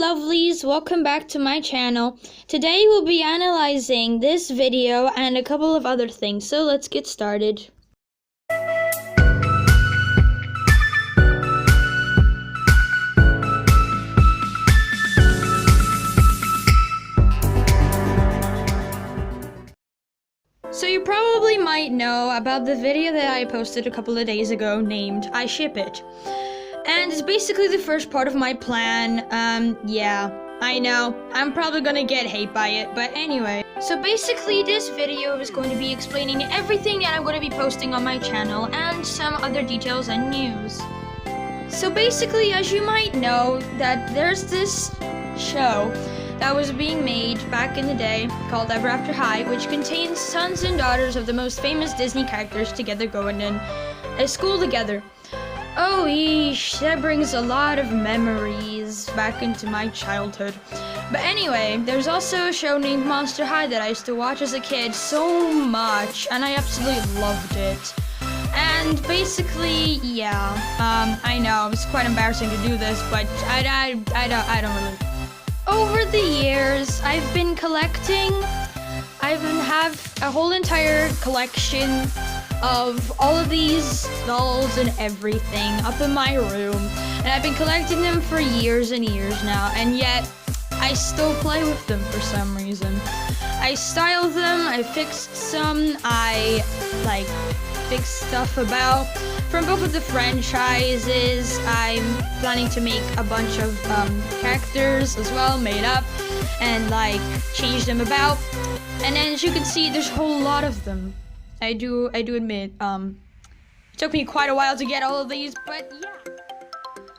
lovelies, welcome back to my channel. Today we'll be analyzing this video and a couple of other things, so let's get started. So you probably might know about the video that I posted a couple of days ago named I Ship It. And it's basically the first part of my plan. Yeah, I know, I'm probably gonna get hate by it, but anyway. So basically this video is going to be explaining everything that I'm going to be posting on my channel and some other details and news. So basically, as you might know, that there's this show that was being made back in the day called Ever After High, which contains sons and daughters of the most famous Disney characters together going in a school together. Oh, eesh, that brings a lot of memories back into my childhood. But anyway, there's also a show named Monster High that I used to watch as a kid so much, and I absolutely loved it. And basically, yeah, I know, it's quite embarrassing to do this, but I don't really. Over the years, I've been collecting, I have a whole entire collection of all of these dolls and everything up in my room, and I've been collecting them for years and years now, and yet I still play with them for some reason. I style them, I fixed some, I fixed stuff about from both of the franchises. I'm planning to make a bunch of characters as well, made up, and change them about, and then as you can see, there's a whole lot of them. I do admit, it took me quite a while to get all of these, but yeah.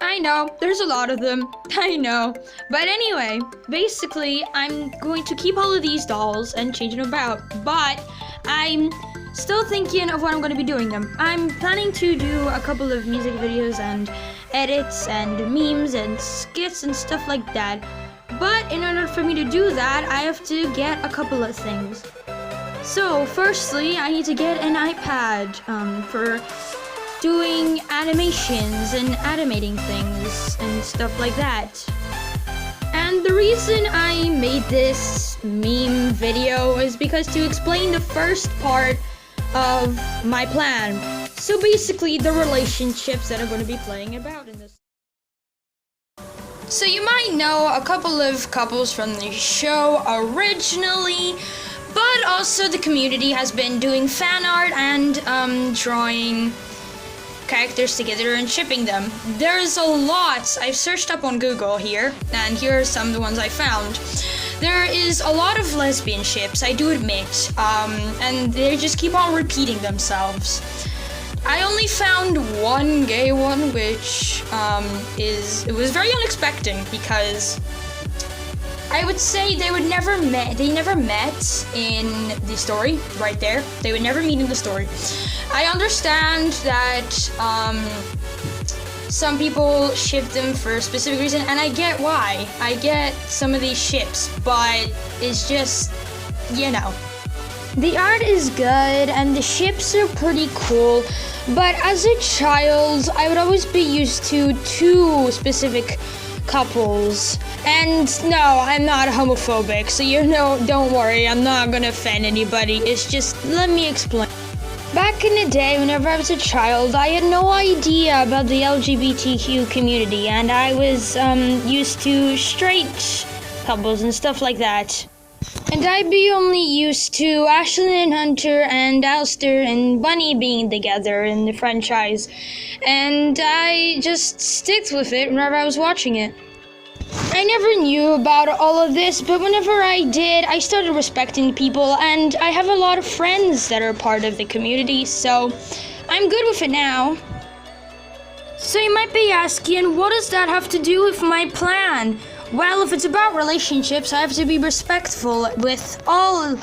I know, there's a lot of them, I know. But anyway, basically, I'm going to keep all of these dolls and change them about, but I'm still thinking of what I'm going to be doing them. I'm planning to do a couple of music videos and edits and memes and skits and stuff like that. But in order for me to do that, I have to get a couple of things. So, firstly, I need to get an iPad for doing animations and animating things and stuff like that. And the reason I made this meme video is because to explain the first part of my plan. So basically, the relationships that are going to be playing about in this. So you might know a couple of couples from the show originally, but also the community has been doing fan art and drawing characters together and shipping them. There's a lot. I've searched up on Google here, and here are some of the ones I found. There is a lot of lesbian ships, I do admit, and they just keep on repeating themselves. I only found one gay one, which it was very unexpected because I would say they never met in the story, right there. They would never meet in the story. I understand that some people ship them for a specific reason, and I get why. I get some of these ships, but it's just, you know. The art is good, and the ships are pretty cool, but as a child, I would always be used to two specific couples. And no, I'm not homophobic, so don't worry, I'm not gonna offend anybody. It's just, let me explain. Back in the day, whenever I was a child, I had no idea about the LGBTQ community, and I was used to straight couples and stuff like that. And I'd be only used to Ashley and Hunter and Alistair and Bunny being together in the franchise, and I just sticked with it whenever I was watching it. I never knew about all of this, but whenever I did, I started respecting people, and I have a lot of friends that are part of the community, so I'm good with it now. So you might be asking, what does that have to do with my plan? Well, if it's about relationships, I have to be respectful with all.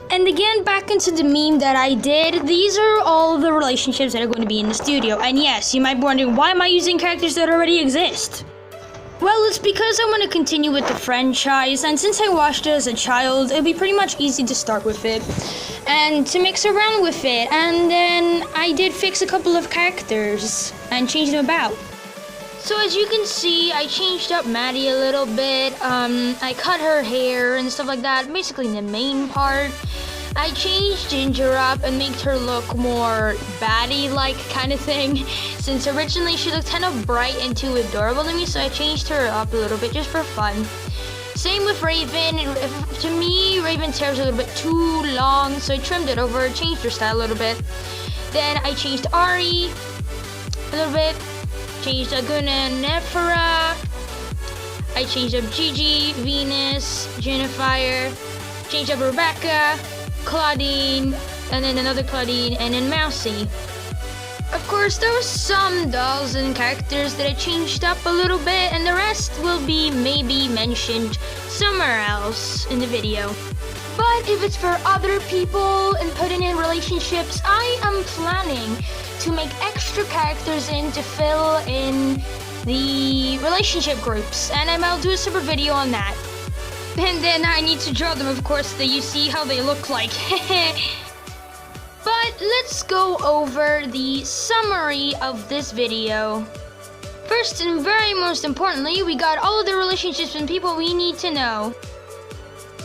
And again, back into the meme that I did, these are all the relationships that are going to be in the studio. And yes, you might be wondering, why am I using characters that already exist? Well, it's because I want to continue with the franchise, and since I watched it as a child, it'd be pretty much easy to start with it and to mix around with it, and then I did fix a couple of characters and change them about. So as you can see, I changed up Maddie a little bit. I cut her hair and stuff like that, basically the main part. I changed Ginger up and made her look more baddie-like kind of thing, since originally she looked kind of bright and too adorable to me, so I changed her up a little bit just for fun. Same with Raven. To me, Raven's hair was a little bit too long, so I trimmed it over, changed her style a little bit. Then I changed Ari a little bit, changed Aguna and Nephra. I changed up Gigi, Venus, Jennifer, changed up Rebecca, Claudine, and then another Claudine, and then Mousy. Of course, there were some dolls and characters that I changed up a little bit, and the rest will be maybe mentioned somewhere else in the video. But if it's for other people and putting in relationships, I am planning to make extra characters in to fill in the relationship groups, and I'll do a separate video on that. And then I need to draw them, of course, so you see how they look like. But let's go over the summary of this video. First and very most importantly, we got all of the relationships and people we need to know.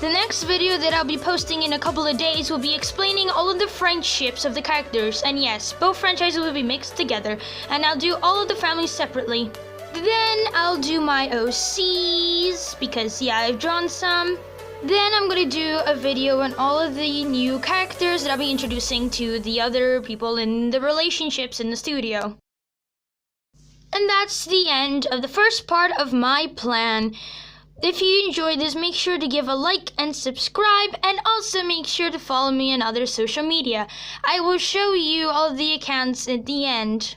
The next video that I'll be posting in a couple of days will be explaining all of the friendships of the characters. And yes, both franchises will be mixed together, and I'll do all of the families separately. Then I'll do my OCs, because yeah, I've drawn some. Then I'm gonna do a video on all of the new characters that I'll be introducing to the other people in the relationships in the studio. And that's the end of the first part of my plan. If you enjoyed this, make sure to give a like and subscribe, and also make sure to follow me on other social media. I will show you all of the accounts at the end.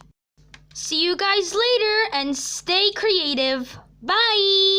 See you guys later, and stay creative. Bye!